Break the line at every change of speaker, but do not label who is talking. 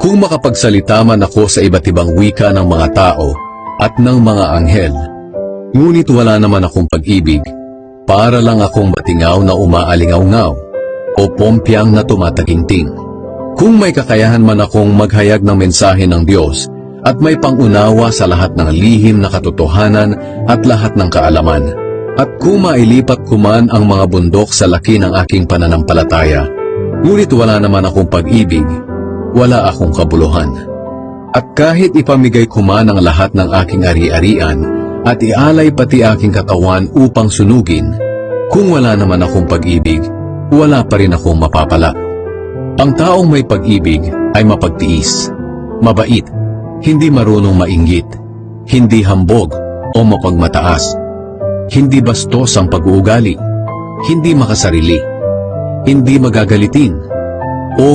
Kung makapagsalita man ako sa iba't ibang wika ng mga tao at ng mga anghel, ngunit wala naman akong pag-ibig, para lang akong batingaw na umaalingaw-ngaw o pompyang na tumataginting. Kung may kakayahan man akong maghayag ng mensahe ng Diyos at may pangunawa sa lahat ng lihim na katotohanan at lahat ng kaalaman, at kung mailipat ko man ang mga bundok sa laki ng aking pananampalataya, ngunit wala naman akong pag-ibig, wala akong kabuluhan. At kahit ipamigay ko man ang lahat ng aking ari-arian at ialay pati aking katawan upang sunugin, kung wala naman akong pag-ibig, wala pa rin akong mapapala. Ang taong may pag-ibig ay mapagtiis, mabait, hindi marunong mainggit, hindi hambog o mapagmataas, hindi bastos ang pag-uugali, hindi makasarili, hindi magagalitin, o